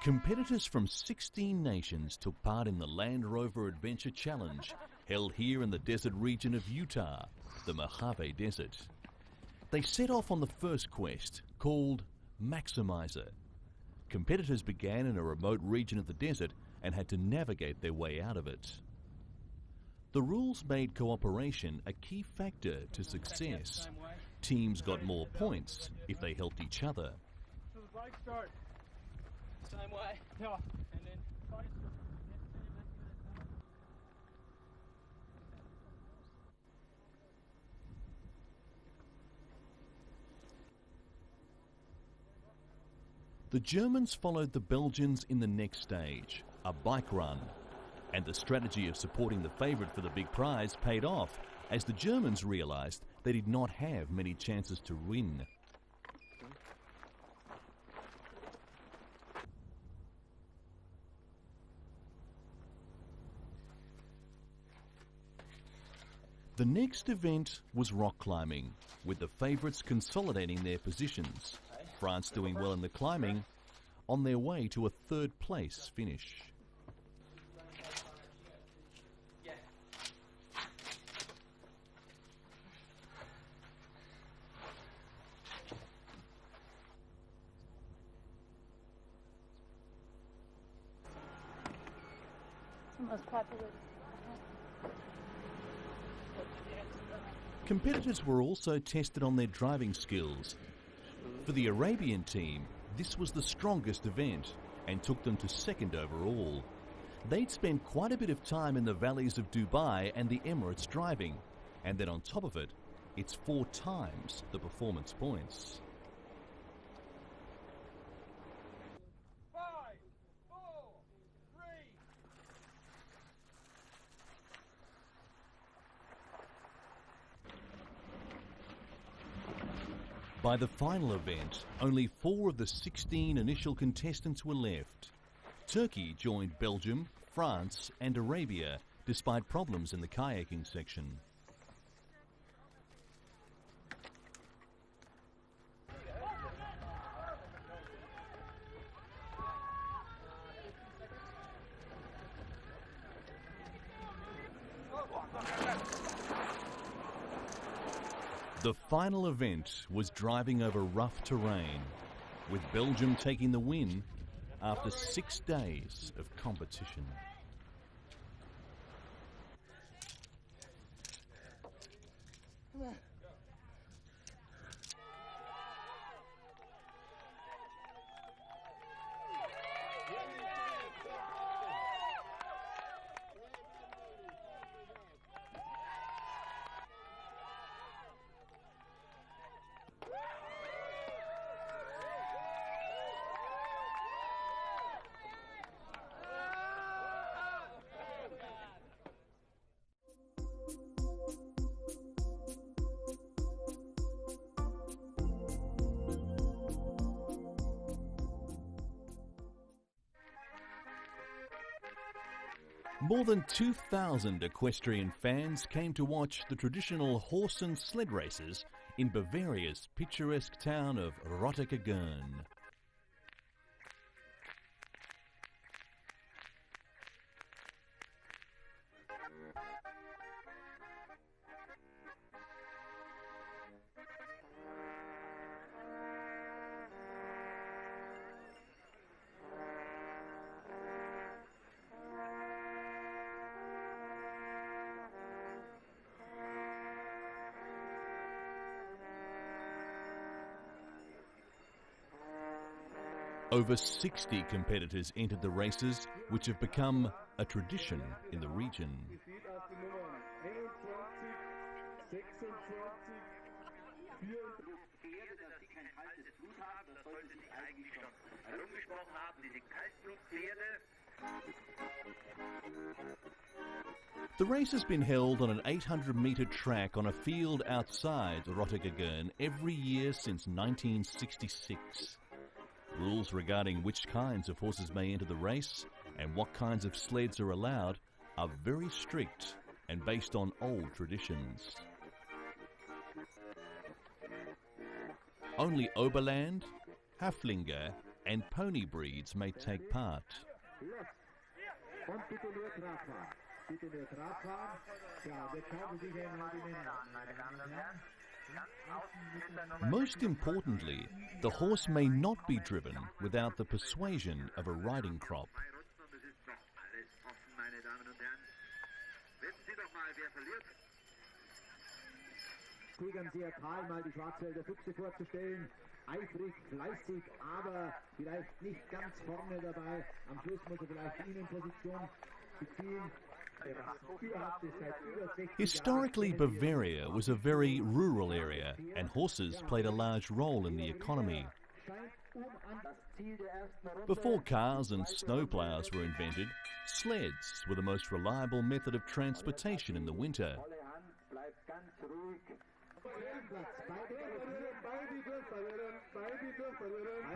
Competitors from 16 nations took part in the Land Rover Adventure Challenge, held here in the desert region of Utah, the Mojave Desert. They set off on the first quest, called Maximizer. Competitors began in a remote region of the desert and had to navigate their way out of it. The rules made cooperation a key factor to success. Teams got more points if they helped each other. So the bike start. Same way. Yeah. And then bike start. The Germans followed the Belgians in the next stage, a bike run. And the strategy of supporting the favourite for the big prize paid off, as the Germans realised they did not have many chances to win. The next event was rock climbing, with the favourites consolidating their positions. France doing well in the climbing, on their way to a third place finish. Most popular. Competitors were also tested on their driving skills. For the Arabian team, this was the strongest event and took them to second overall. They'd spent quite a bit of time in the valleys of Dubai and the Emirates driving, and then on top of it, it's 4 times the performance points. 5, 4, 3. By the final event, only 4 of the 16 initial contestants were left. Turkey joined Belgium, France and Arabia, despite problems in the kayaking section. The final event was driving over rough terrain, with Belgium taking the win after 6 days of competition. More than 2,000 equestrian fans came to watch the traditional horse and sled races in Bavaria's picturesque town of Rotterdam. Over 60 competitors entered the races, which have become a tradition in the region. The race has been held on an 800-metre track on a field outside Rotterdam every year since 1966. Rules regarding which kinds of horses may enter the race and what kinds of sleds are allowed are very strict and based on old traditions. Only Oberland, Haflinger and pony breeds may take part. Most importantly, the horse may not be driven without the persuasion of a riding crop. Zögern sehr kahl mal die Schwarzwälder Füchse vorzustellen. Eifrig, fleißig, aber vielleicht nicht ganz vorne dabei. Am Schluss muss er vielleicht die Innenposition beziehen. Historically, Bavaria was a very rural area, and horses played a large role in the economy. Before cars and snowplows were invented, sleds were the most reliable method of transportation in the winter.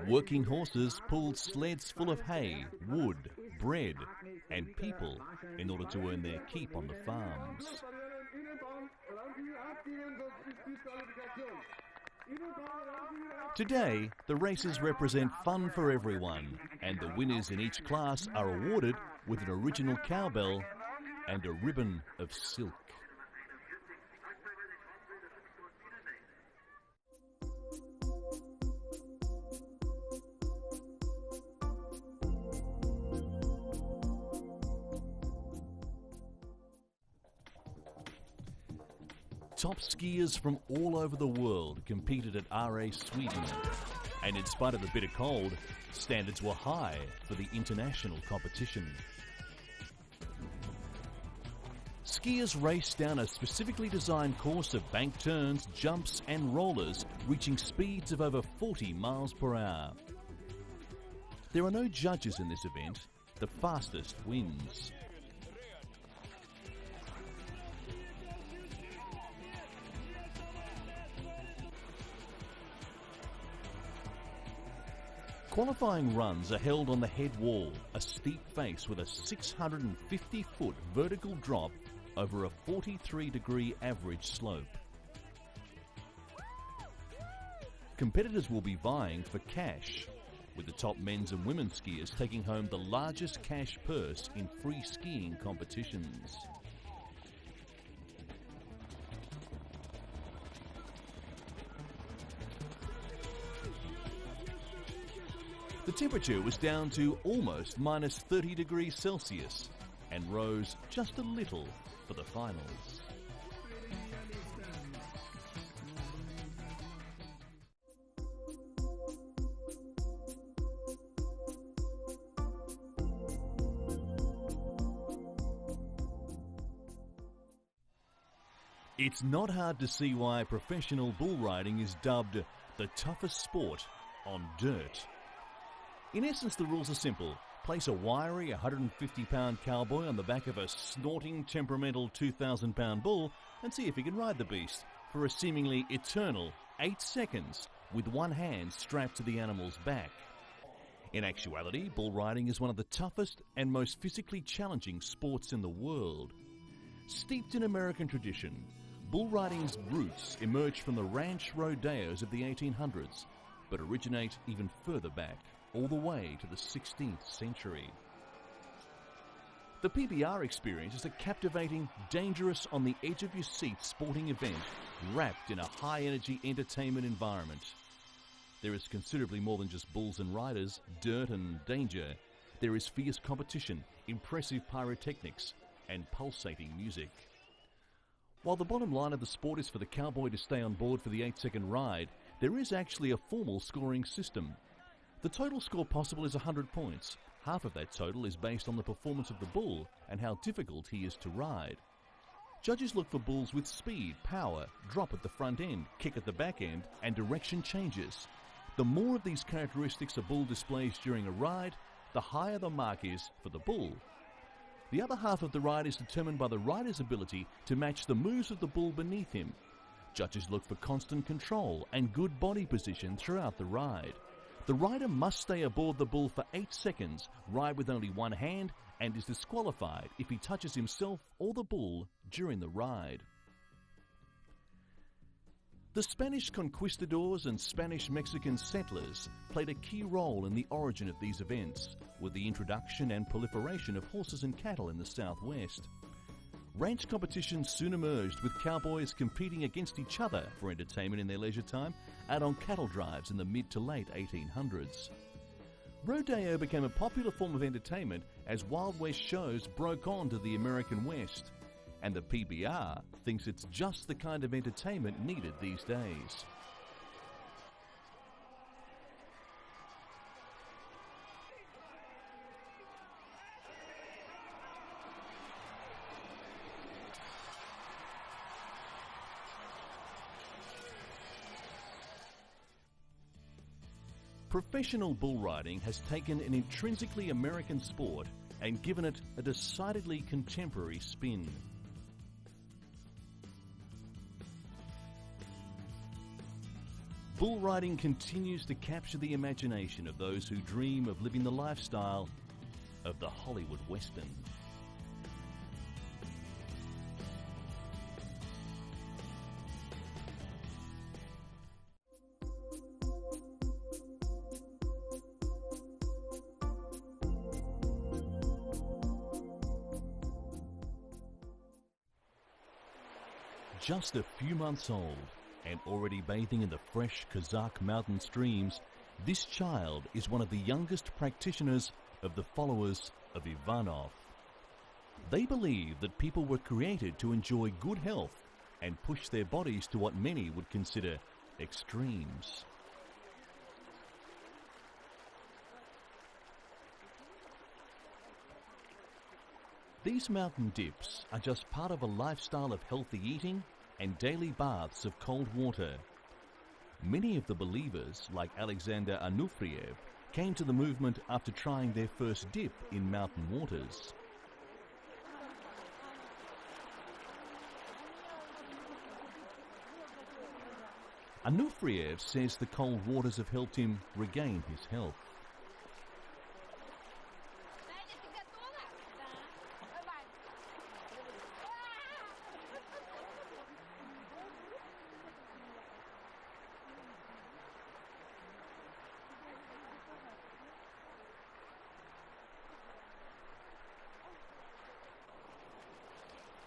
Working horses pulled sleds full of hay, wood, bread, and people in order to earn their keep on the farms. Today, the races represent fun for everyone, and the winners in each class are awarded with an original cowbell and a ribbon of silk. Top skiers from all over the world competed at RA Sweden, and in spite of the bitter cold, standards were high for the international competition. Skiers raced down a specifically designed course of bank turns, jumps and rollers, reaching speeds of over 40 miles per hour. There are no judges in this event. The fastest wins. Qualifying runs are held on the head wall, a steep face with a 650-foot vertical drop over a 43-degree average slope. Competitors will be vying for cash, with the top men's and women's skiers taking home the largest cash purse in free skiing competitions. The temperature was down to almost minus 30 degrees Celsius and rose just a little for the finals. It's not hard to see why professional bull riding is dubbed the toughest sport on dirt. In essence, the rules are simple. Place a wiry 150-pound cowboy on the back of a snorting, temperamental 2,000-pound bull and see if he can ride the beast for a seemingly eternal 8 seconds with one hand strapped to the animal's back. In actuality, bull riding is one of the toughest and most physically challenging sports in the world. Steeped in American tradition, bull riding's roots emerge from the ranch rodeos of the 1800s, but originate even further back, all the way to the 16th century. The PBR experience is a captivating, dangerous, on the edge of your seat sporting event wrapped in a high-energy entertainment environment. There is considerably more than just bulls and riders, dirt and danger. There is fierce competition, impressive pyrotechnics, and pulsating music. While the bottom line of the sport is for the cowboy to stay on board for the 8-second ride, there is actually a formal scoring system. The total score possible is 100 points. Half of that total is based on the performance of the bull and how difficult he is to ride. Judges look for bulls with speed, power, drop at the front end, kick at the back end, and direction changes. The more of these characteristics a bull displays during a ride, the higher the mark is for the bull. The other half of the ride is determined by the rider's ability to match the moves of the bull beneath him. Judges look for constant control and good body position throughout the ride. The rider must stay aboard the bull for 8 seconds, ride with only one hand, and is disqualified if he touches himself or the bull during the ride. The Spanish conquistadors and Spanish-Mexican settlers played a key role in the origin of these events, with the introduction and proliferation of horses and cattle in the southwest. Ranch competitions soon emerged, with cowboys competing against each other for entertainment in their leisure time out on cattle drives in the mid to late 1800s. Rodeo became a popular form of entertainment as Wild West shows broke on to the American West, and the PBR thinks it's just the kind of entertainment needed these days. Professional bull riding has taken an intrinsically American sport and given it a decidedly contemporary spin. Bull riding continues to capture the imagination of those who dream of living the lifestyle of the Hollywood Western. Just a few months old and already bathing in the fresh Kazakh mountain streams, this child is one of the youngest practitioners of the followers of Ivanov. They believe that people were created to enjoy good health and push their bodies to what many would consider extremes. These mountain dips are just part of a lifestyle of healthy eating and daily baths of cold water. Many of the believers, like Alexander Anufriev, came to the movement after trying their first dip in mountain waters. Anufriev says the cold waters have helped him regain his health.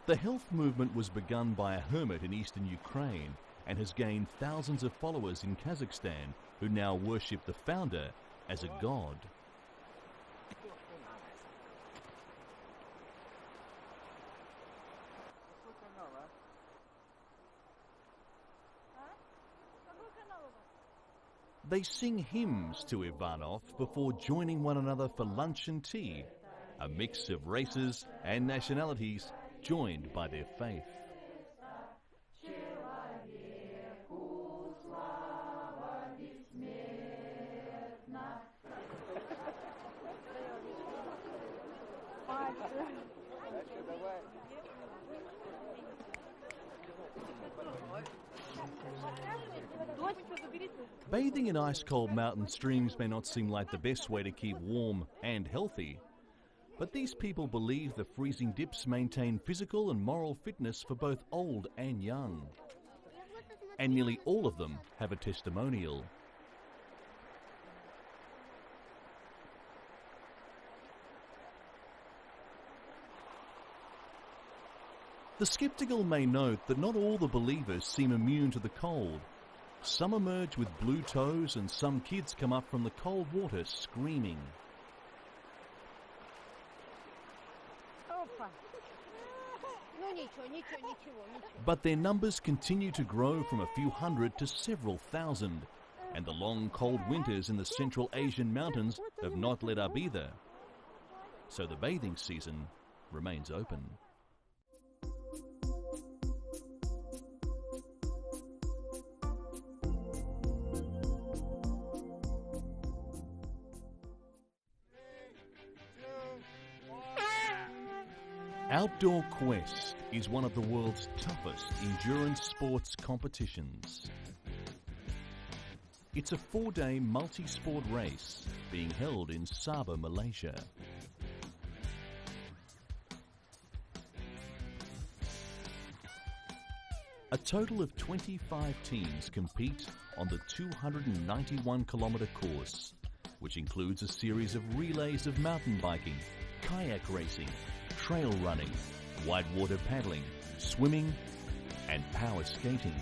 The health movement was begun by a hermit in eastern Ukraine and has gained thousands of followers in Kazakhstan who now worship the founder as a god. They sing hymns to Ivanov before joining one another for lunch and tea, a mix of races and nationalities joined by their faith. Bathing in ice-cold mountain streams may not seem like the best way to keep warm and healthy, but these people believe the freezing dips maintain physical and moral fitness for both old and young. And nearly all of them have a testimonial. The skeptical may note that not all the believers seem immune to the cold. Some emerge with blue toes and some kids come up from the cold water screaming. But their numbers continue to grow from a few hundred to several thousand, and the long cold winters in the Central Asian mountains have not let up either. So the bathing season remains open. Outdoor Quest is one of the world's toughest endurance sports competitions. It's a 4-day multi-sport race being held in Sabah, Malaysia. A total of 25 teams compete on the 291-kilometre course, which includes a series of relays of mountain biking, kayak racing, trail running, whitewater paddling, swimming and power skating.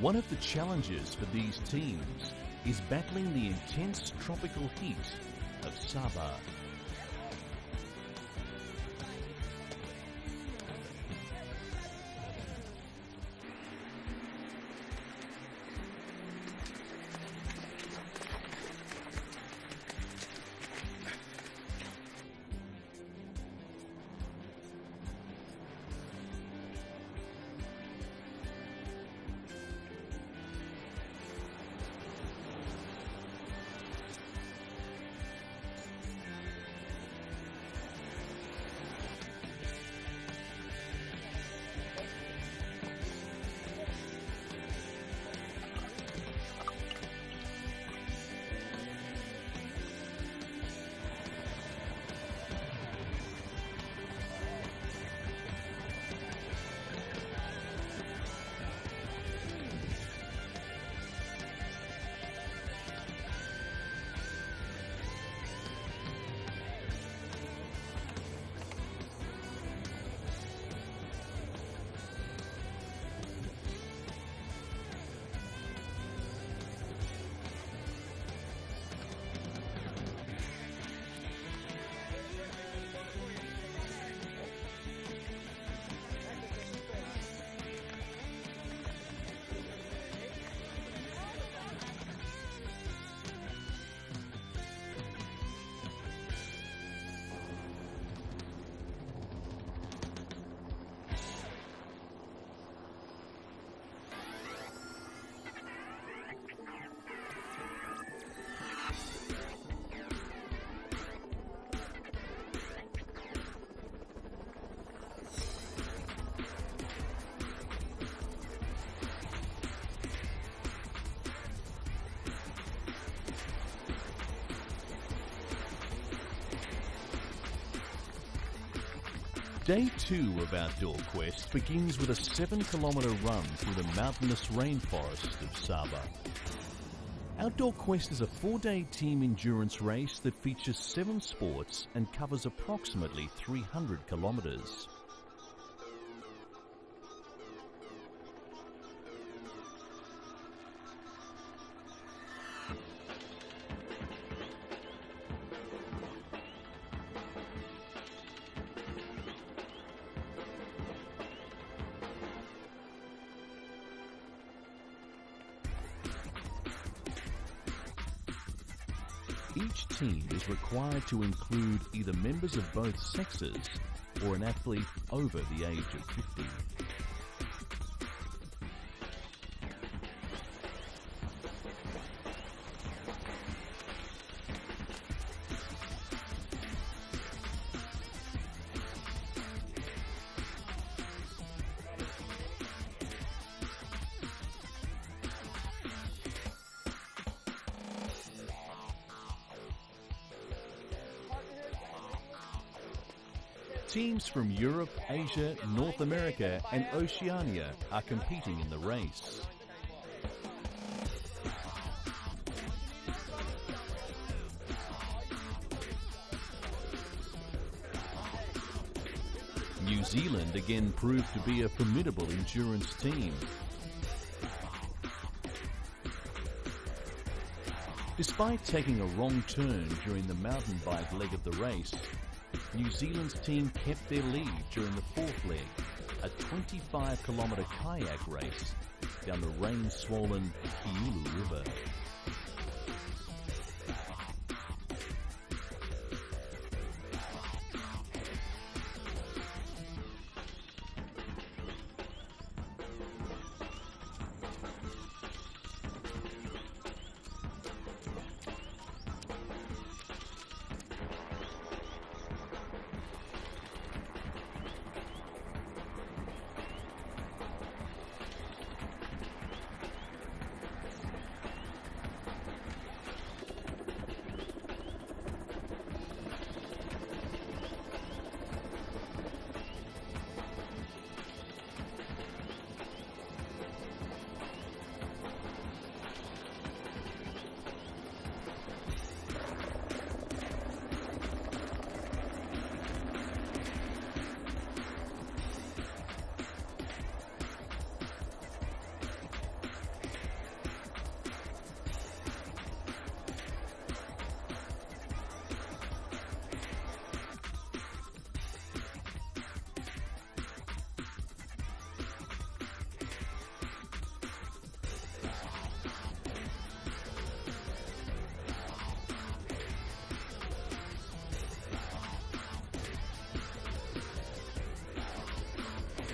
One of the challenges for these teams is battling the intense tropical heat of Sabah. Day 2 of Outdoor Quest begins with a 7-kilometre run through the mountainous rainforest of Sabah. Outdoor Quest is a 4-day team endurance race that features 7 sports and covers approximately 300 kilometres. Each team is required to include either members of both sexes or an athlete over the age of 50. Teams from Europe, Asia, North America and Oceania are competing in the race. New Zealand again proved to be a formidable endurance team. Despite taking a wrong turn during the mountain bike leg of the race, New Zealand's team kept their lead during the 4th leg, a 25-kilometre kayak race down the rain-swollen Kiulu River.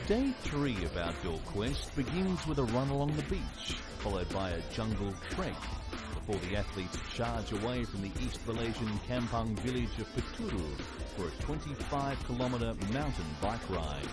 Day 3 of Outdoor Quest begins with a run along the beach, followed by a jungle trek, before the athletes charge away from the East Malaysian Kampung village of Peturu for a 25-kilometre mountain bike ride.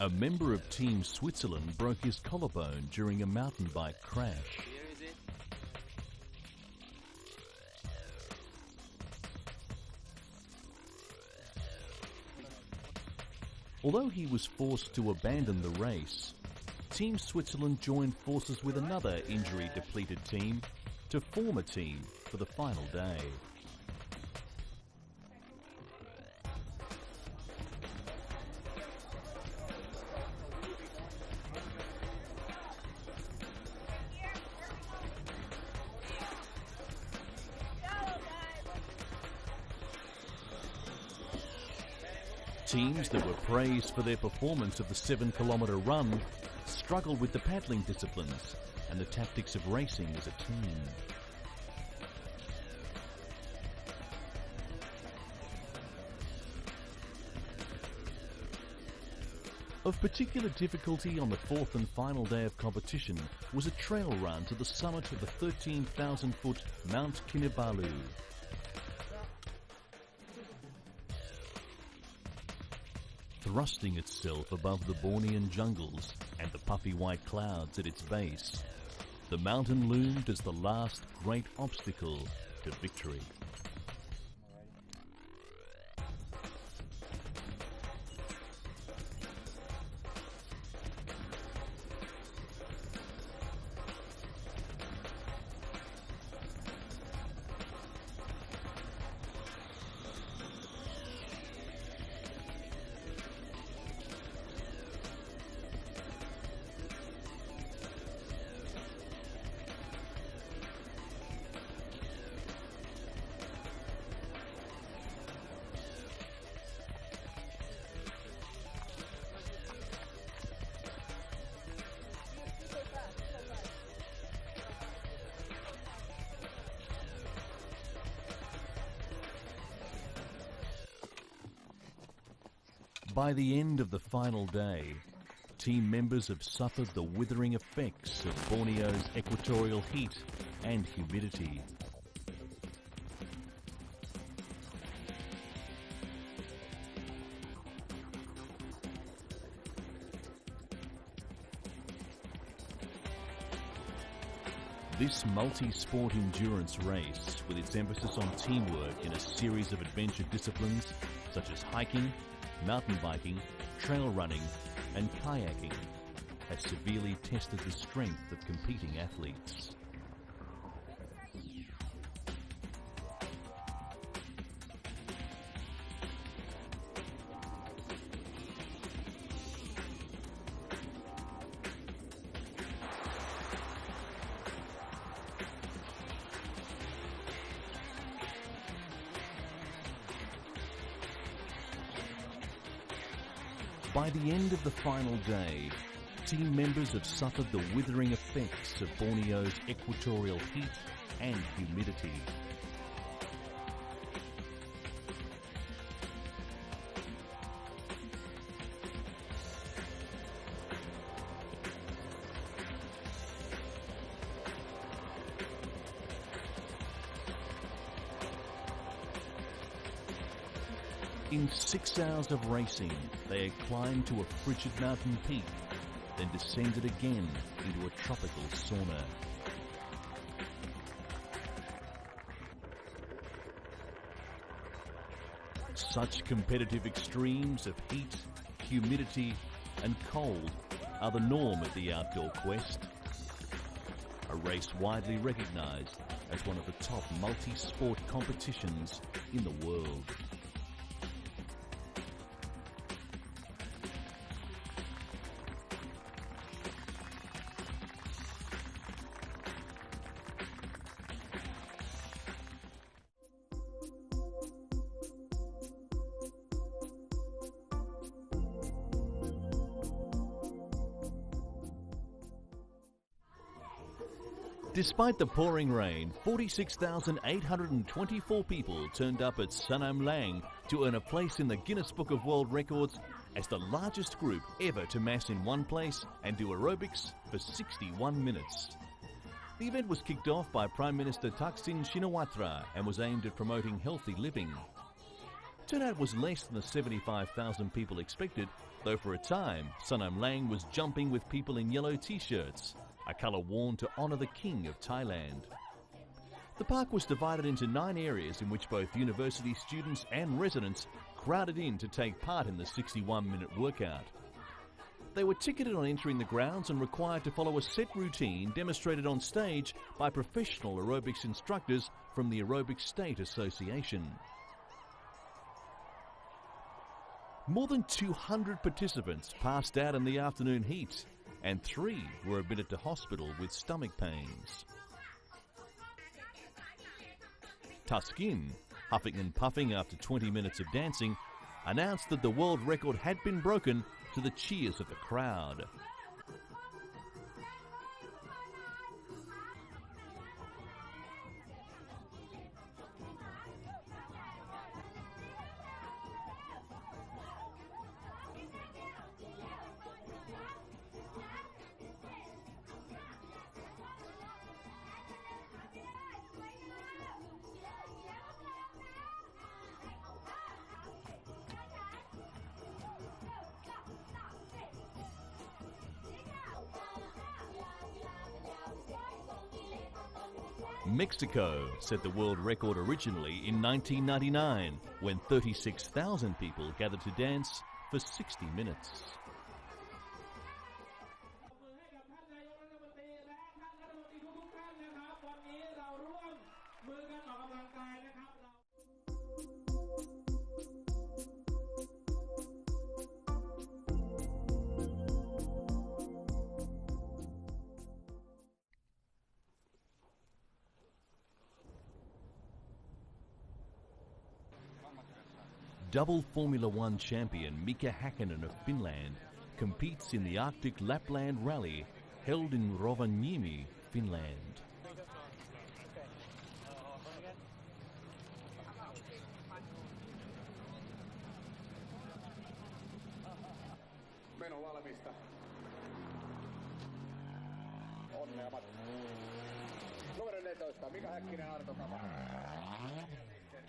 A member of Team Switzerland broke his collarbone during a mountain bike crash. Although he was forced to abandon the race, Team Switzerland joined forces with another injury-depleted team to form a team for the final day. Teams that were praised for their performance of the 7-kilometre run struggled with the paddling disciplines and the tactics of racing as a team. Of particular difficulty on the fourth and final day of competition was a trail run to the summit of the 13,000-foot Mount Kinabalu. Thrusting itself above the Bornean jungles and the puffy white clouds at its base, the mountain loomed as the last great obstacle to victory. By the end of the final day, team members have suffered the withering effects of Borneo's equatorial heat and humidity. This multi-sport endurance race, with its emphasis on teamwork in a series of adventure disciplines such as hiking, mountain biking, trail running and kayaking, has severely tested the strength of competing athletes. By the end of the final day, team members have suffered the withering effects of Borneo's equatorial heat and humidity. In 6 hours of racing, they had climbed to a frigid mountain peak then descended again into a tropical sauna. Such competitive extremes of heat, humidity and cold are the norm at the outdoor quest. A race widely recognised as one of the top multi-sport competitions in the world. Despite the pouring rain, 46,824 people turned up at Sanam Lang to earn a place in the Guinness Book of World Records as the largest group ever to mass in one place and do aerobics for 61 minutes. The event was kicked off by Prime Minister Thaksin Shinawatra and was aimed at promoting healthy living. Turnout was less than the 75,000 people expected, though for a time Sanam Lang was jumping with people in yellow t-shirts, a colour worn to honour the King of Thailand. The park was divided into 9 areas in which both university students and residents crowded in to take part in the 61-minute workout. They were ticketed on entering the grounds and required to follow a set routine demonstrated on stage by professional aerobics instructors from the Aerobics State Association. More than 200 participants passed out in the afternoon heat, and 3 were admitted to hospital with stomach pains. Tuskin, huffing and puffing after 20 minutes of dancing, announced that the world record had been broken to the cheers of the crowd. Mexico set the world record originally in 1999 when 36,000 people gathered to dance for 60 minutes. Double Formula One champion Mika Häkkinen of Finland competes in the Arctic Lapland Rally held in Rovaniemi, Finland.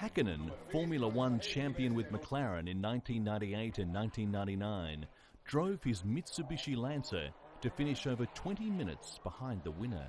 Häkkinen, Formula One champion with McLaren in 1998 and 1999, drove his Mitsubishi Lancer to finish over 20 minutes behind the winner.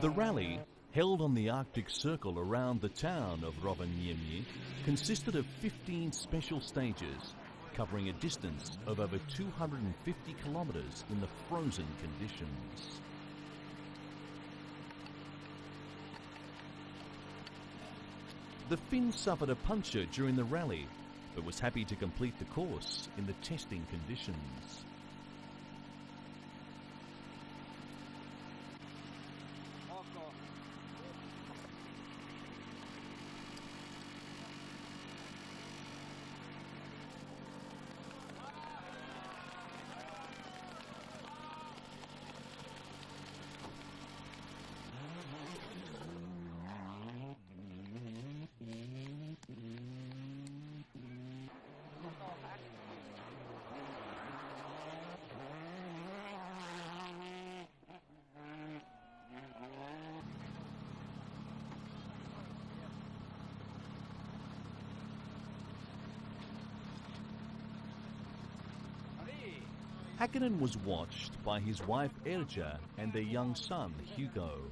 The rally, held on the Arctic Circle around the town of Rovaniemi, consisted of 15 special stages, covering a distance of over 250 kilometres in the frozen conditions. The Finn suffered a puncture during the rally, but was happy to complete the course in the testing conditions. Häkkinen was watched by his wife Erja and their young son Hugo.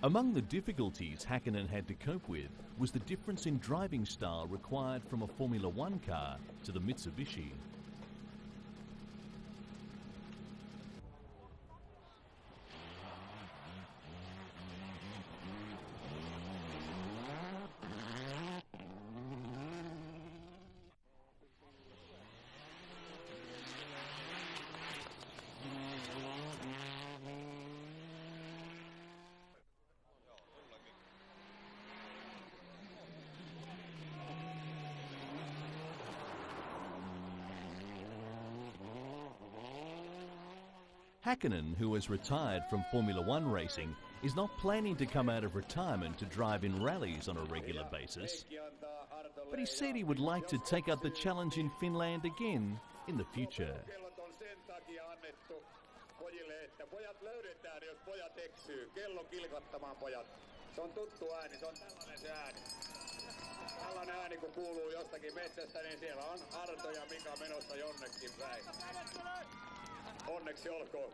Among the difficulties Häkkinen had to cope with was the difference in driving style required from a Formula One car to the Mitsubishi. Häkkinen, who has retired from Formula One racing, is not planning to come out of retirement to drive in rallies on a regular basis. But he said he would like to take up the challenge in Finland again in the future. Tällainen ääni kun kuuluu jostakin metsästä, niin siellä on Arto ja Mika menossa jonnekin päin. Onneksi olkoon.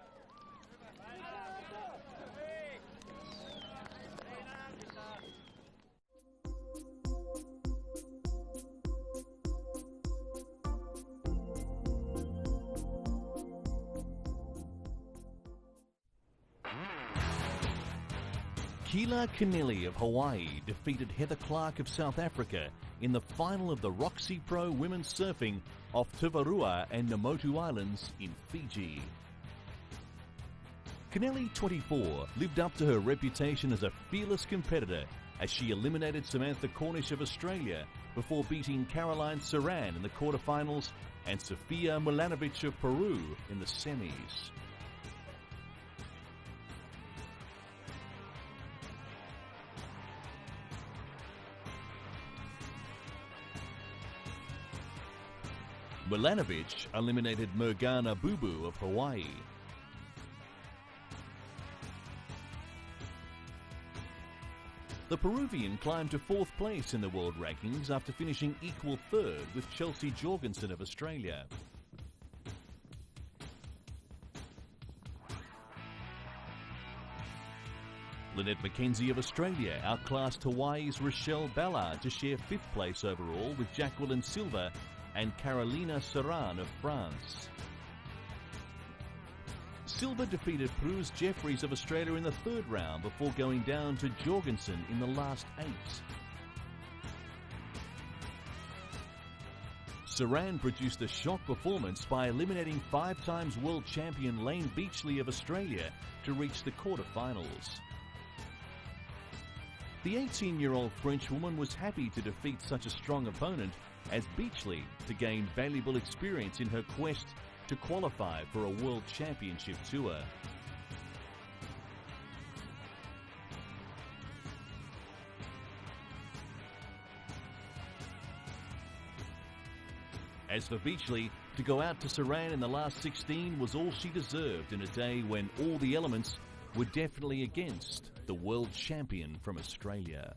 Keela Kennelly of Hawaii defeated Heather Clark of South Africa in the final of the Roxy Pro Women's Surfing off Tuvarua and Namotu Islands in Fiji. Kennelly, 24, lived up to her reputation as a fearless competitor as she eliminated Samantha Cornish of Australia before beating Caroline Saran in the quarterfinals and Sofia Milanovic of Peru in the semis. Milanovic eliminated Morgana Bubu of Hawaii. The Peruvian climbed to 4th place in the world rankings after finishing equal 3rd with Chelsea Jorgensen of Australia. Lynette McKenzie of Australia outclassed Hawaii's Rochelle Ballard to share 5th place overall with Jacqueline Silva and Carolina Saran of France. Silva defeated Bruce Jeffries of Australia in the 3rd round before going down to Jorgensen in the last 8. Saran produced a shock performance by eliminating 5-times world champion Lane Beachley of Australia to reach the quarterfinals. The 18-year-old French woman was happy to defeat such a strong opponent as Beachley to gain valuable experience in her quest to qualify for a World Championship tour. As for Beachley, to go out to Saran in the last 16 was all she deserved in a day when all the elements were definitely against the world champion from Australia.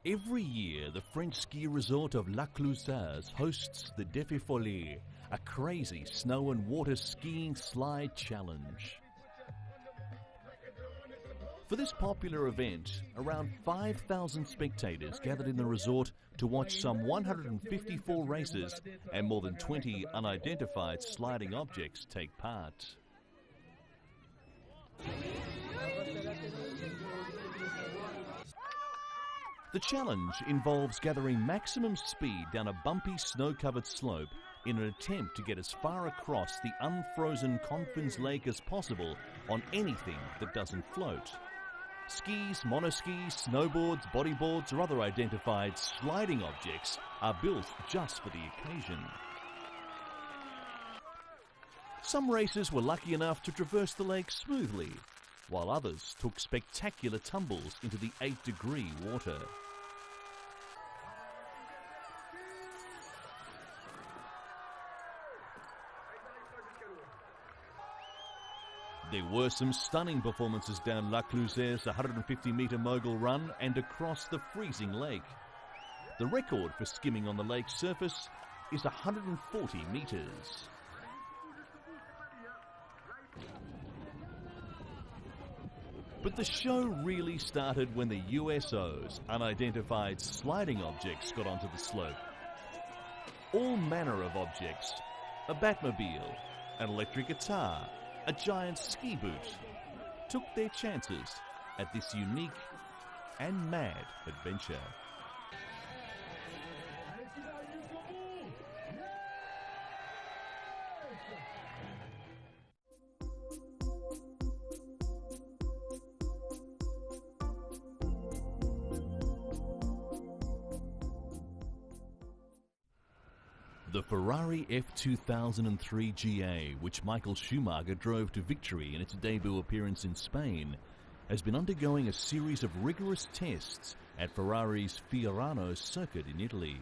Every year, the French ski resort of La Clusaz hosts the Défi Folie, a crazy snow and water skiing slide challenge. For this popular event, around 5,000 spectators gathered in the resort to watch some 154 races and more than 20 unidentified sliding objects take part. The challenge involves gathering maximum speed down a bumpy snow-covered slope in an attempt to get as far across the unfrozen Confins Lake as possible on anything that doesn't float. Skis, monoskis, snowboards, bodyboards or other identified sliding objects are built just for the occasion. Some racers were lucky enough to traverse the lake smoothly, while others took spectacular tumbles into the 8-degree water. There were some stunning performances down La Clusaire's 150-metre mogul run and across the freezing lake. The record for skimming on the lake's surface is 140 metres. But the show really started when the USO's unidentified sliding objects got onto the slope. All manner of objects, a Batmobile, an electric guitar, a giant ski boot, took their chances at this unique and mad adventure. The Ferrari F2003 GA, which Michael Schumacher drove to victory in its debut appearance in Spain, has been undergoing a series of rigorous tests at Ferrari's Fiorano circuit in Italy.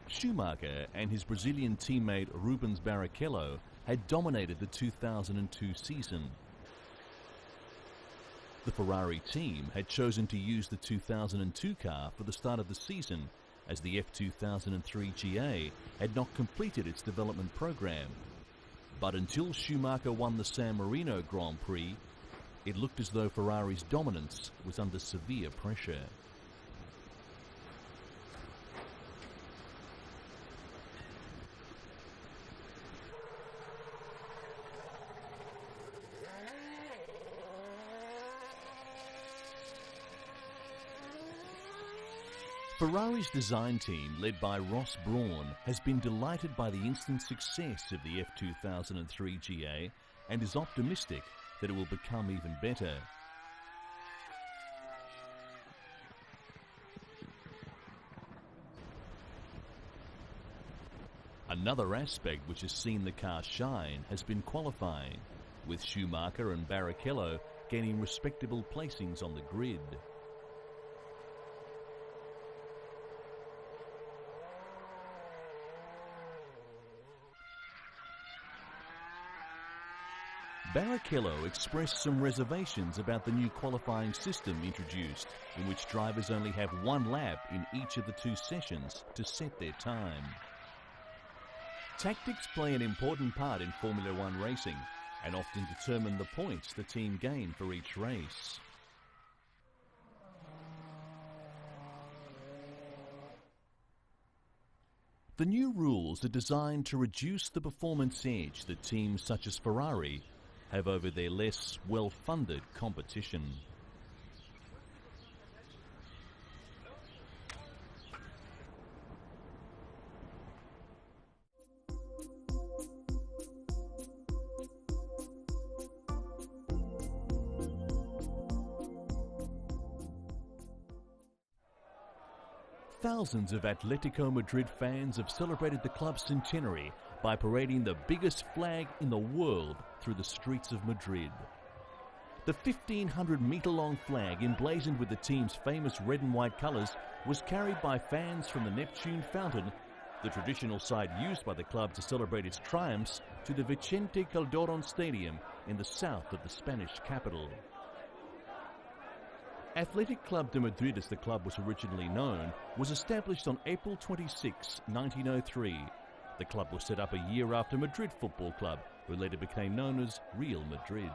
Schumacher and his Brazilian teammate Rubens Barrichello had dominated the 2002 season. The Ferrari team had chosen to use the 2002 car for the start of the season, as the F2003 GA had not completed its development program. But until Schumacher won the San Marino Grand Prix, it looked as though Ferrari's dominance was under severe pressure. Ferrari's design team, led by Ross Brawn, has been delighted by the instant success of the F2003 GA and is optimistic that it will become even better. Another aspect which has seen the car shine has been qualifying, with Schumacher and Barrichello gaining respectable placings on the grid. Barrichello expressed some reservations about the new qualifying system introduced, in which drivers only have one lap in each of the two sessions to set their time. Tactics play an important part in Formula One racing and often determine the points the team gain for each race. The new rules are designed to reduce the performance edge that teams such as Ferrari have over their less well-funded competition. Thousands of Atletico Madrid fans have celebrated the club's centenary by parading the biggest flag in the world through the streets of Madrid. The 1,500-metre-long flag, emblazoned with the team's famous red and white colours, was carried by fans from the Neptune Fountain, the traditional site used by the club to celebrate its triumphs, to the Vicente Calderón Stadium in the south of the Spanish capital. Athletic Club de Madrid, as the club was originally known, was established on April 26, 1903. The club was set up a year after Madrid Football Club, who later became known as Real Madrid.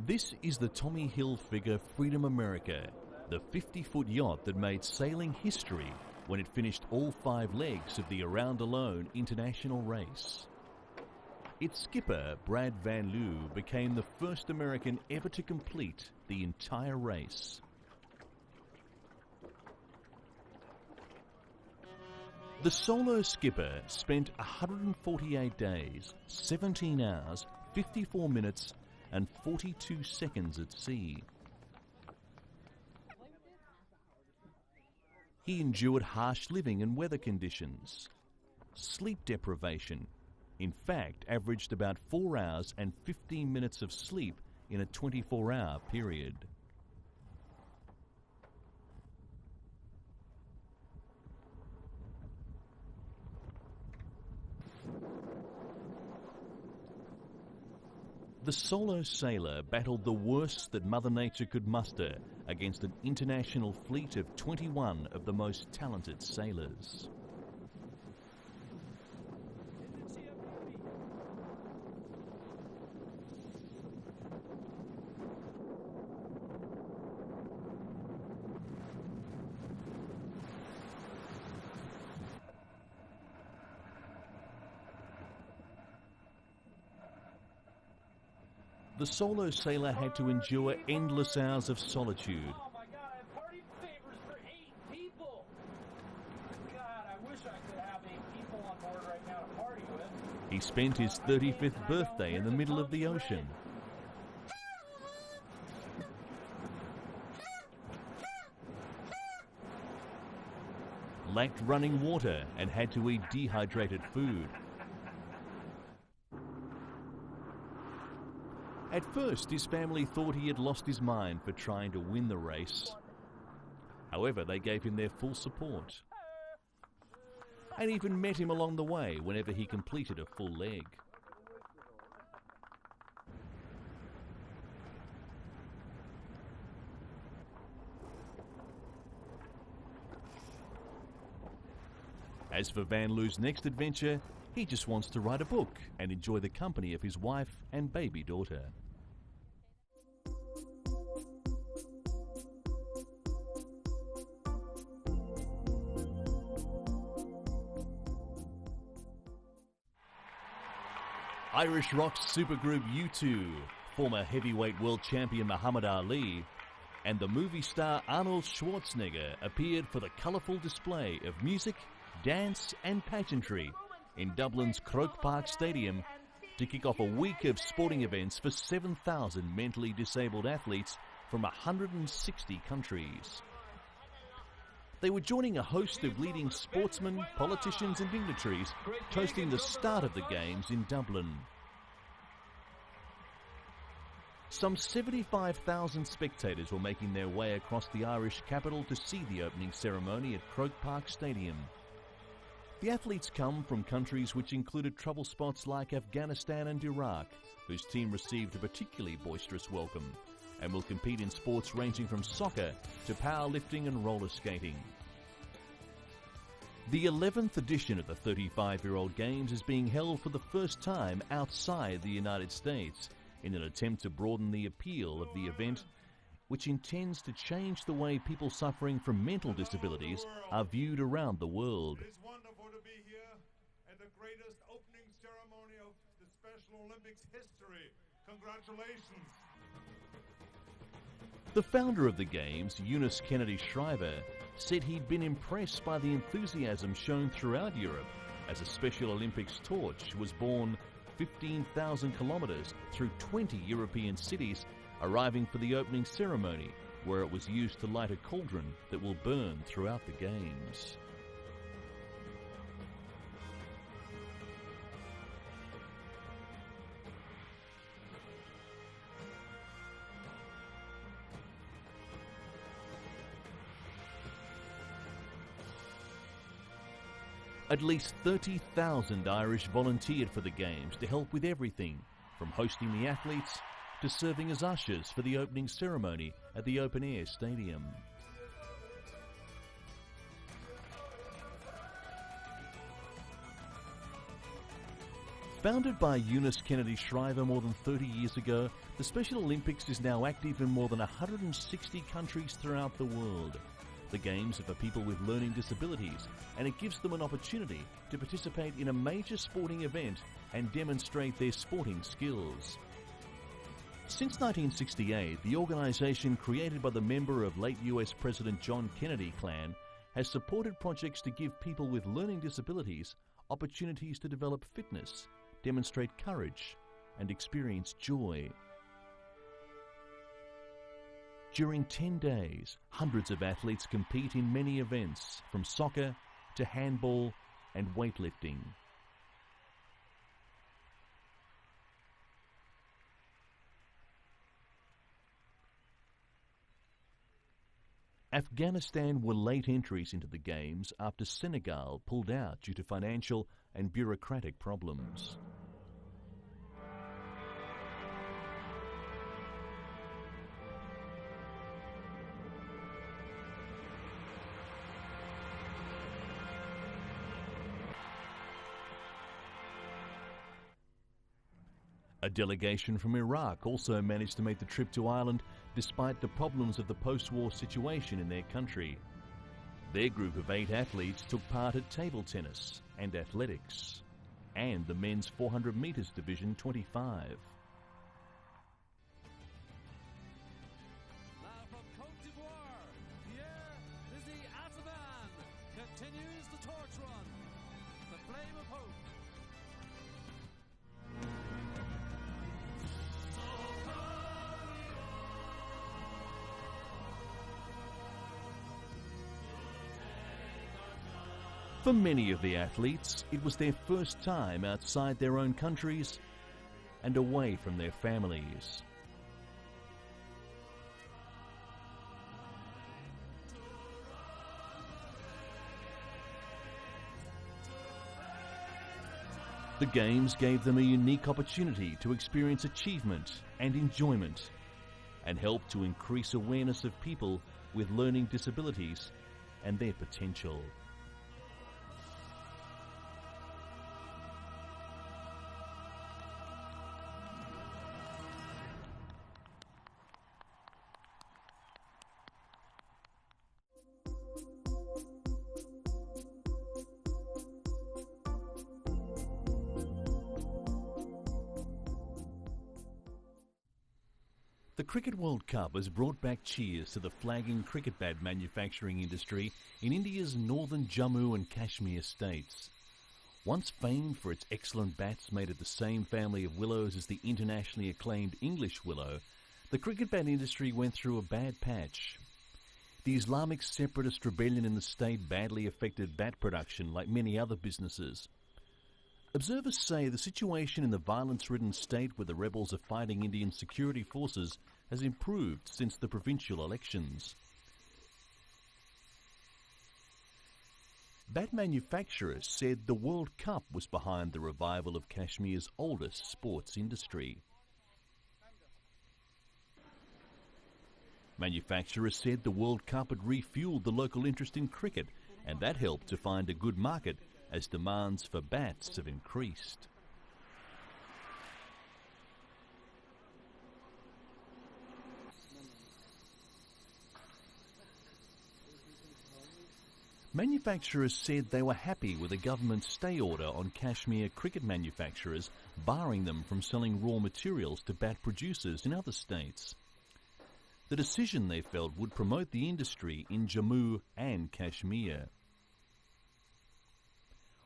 This is the Tommy Hilfiger Freedom America, the 50-foot yacht that made sailing history when it finished all 5 legs of the Around Alone international race. Its skipper, Brad Van Leeuw, became the first American ever to complete the entire race. The solo skipper spent 148 days, 17 hours, 54 minutes and 42 seconds at sea. He endured harsh living and weather conditions, sleep deprivation, In fact, averaged about 4 hours and 15 minutes of sleep in a 24-hour period. The solo sailor battled the worst that Mother Nature could muster against an international fleet of 21 of the most talented sailors. The solo sailor had to endure endless hours of solitude. Oh my God, I have party favors for 8 people. God, I wish I could have 8 people on board right now to party with. He spent his 35th birthday in the middle of the ocean. Lacked running water and had to eat dehydrated food. At first, his family thought he had lost his mind for trying to win the race. However, they gave him their full support and even met him along the way whenever he completed a full leg. As for Van Loo's next adventure, he just wants to write a book and enjoy the company of his wife and baby daughter. Irish rock supergroup U2, former heavyweight world champion Muhammad Ali, and the movie star Arnold Schwarzenegger appeared for the colourful display of music, dance and pageantry in Dublin's Croke Park Stadium to kick off a week of sporting events for 7,000 mentally disabled athletes from 160 countries. They were joining a host of leading sportsmen, politicians and dignitaries toasting the start of the Games in Dublin. Some 75,000 spectators were making their way across the Irish capital to see the opening ceremony at Croke Park Stadium. The athletes come from countries which included trouble spots like Afghanistan and Iraq, whose team received a particularly boisterous welcome, and will compete in sports ranging from soccer to powerlifting and roller skating. The 11th edition of the 35-year-old Games is being held for the first time outside the United States in an attempt to broaden the appeal of the event, which intends to change the way people suffering from mental disabilities are viewed around the world. It is wonderful to be here at the greatest opening ceremony of the Special Olympics history. Congratulations. The founder of the Games, Eunice Kennedy Shriver, said he'd been impressed by the enthusiasm shown throughout Europe as a Special Olympics torch was borne 15,000 kilometres through 20 European cities, arriving for the opening ceremony, where it was used to light a cauldron that will burn throughout the Games. At least 30,000 Irish volunteered for the Games to help with everything, from hosting the athletes to serving as ushers for the opening ceremony at the open-air stadium. Founded by Eunice Kennedy Shriver more than 30 years ago, the Special Olympics is now active in more than 160 countries throughout the world. The Games are for people with learning disabilities, and it gives them an opportunity to participate in a major sporting event and demonstrate their sporting skills. Since 1968, the organization created by the member of late US President John Kennedy clan has supported projects to give people with learning disabilities opportunities to develop fitness, demonstrate courage, and experience joy. During 10 days, hundreds of athletes compete in many events, from soccer to handball and weightlifting. Afghanistan were late entries into the Games after Senegal pulled out due to financial and bureaucratic problems. A delegation from Iraq also managed to make the trip to Ireland despite the problems of the post-war situation in their country. Their group of 8 athletes took part at table tennis and athletics, and the men's 400 metres division 25. Now from Côte d'Ivoire, Pierre Ataban continues the torch run, the flame of hope. For many of the athletes, it was their first time outside their own countries and away from their families. The Games gave them a unique opportunity to experience achievement and enjoyment, and helped to increase awareness of people with learning disabilities and their potential. The Cricket World Cup has brought back cheers to the flagging cricket bat manufacturing industry in India's northern Jammu and Kashmir states. Once famed for its excellent bats made of the same family of willows as the internationally acclaimed English willow, the cricket bat industry went through a bad patch. The Islamic separatist rebellion in the state badly affected bat production like many other businesses. Observers say the situation in the violence-ridden state where the rebels are fighting Indian security forces has improved since the provincial elections. Bat manufacturers said the World Cup was behind the revival of Kashmir's oldest sports industry. Manufacturers said the World Cup had refueled the local interest in cricket, and that helped to find a good market as demands for bats have increased. Manufacturers said they were happy with the government's stay order on Kashmir cricket manufacturers, barring them from selling raw materials to bat producers in other states. The decision, they felt, would promote the industry in Jammu and Kashmir.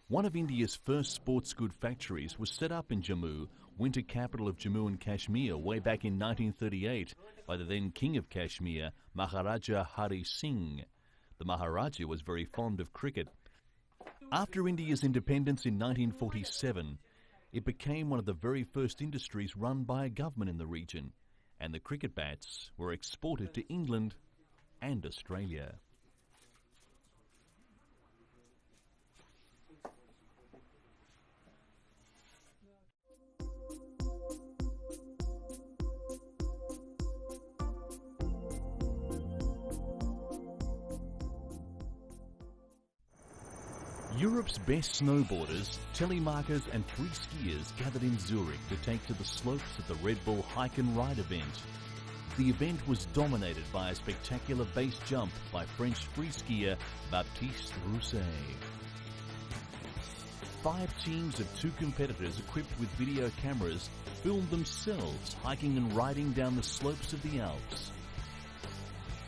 One of India's first sports good factories was set up in Jammu, winter capital of Jammu and Kashmir, way back in 1938 by the then King of Kashmir, Maharaja Hari Singh. The Maharaja was very fond of cricket. After India's independence in 1947, it became one of the very first industries run by a government in the region, and the cricket bats were exported to England and Australia. Europe's best snowboarders, telemarkers and free skiers gathered in Zurich to take to the slopes of the Red Bull Hike and Ride event. The event was dominated by a spectacular base jump by French free skier Baptiste Rousset. 5 teams of 2 competitors equipped with video cameras filmed themselves hiking and riding down the slopes of the Alps.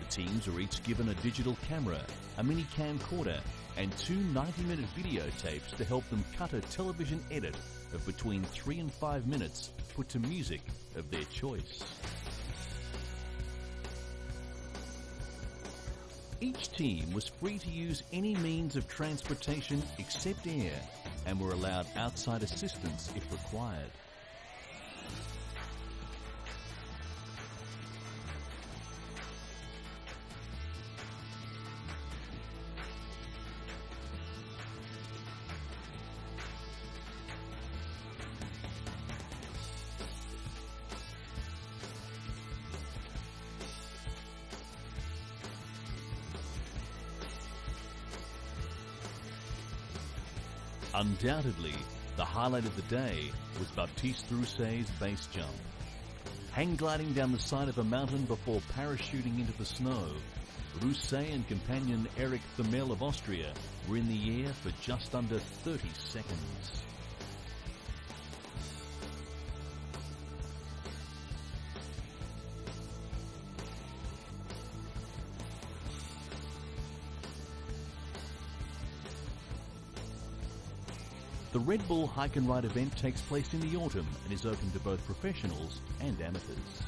The teams were each given a digital camera, a mini camcorder, and 2 90-minute videotapes to help them cut a television edit of between 3 and 5 minutes put to music of their choice. Each team was free to use any means of transportation except air and were allowed outside assistance if required. Undoubtedly, the highlight of the day was Baptiste Rousset's base jump. Hang gliding down the side of a mountain before parachuting into the snow, Rousset and companion Erich Thurmel of Austria were in the air for just under 30 seconds. The Red Bull Hike and Ride event takes place in the autumn and is open to both professionals and amateurs.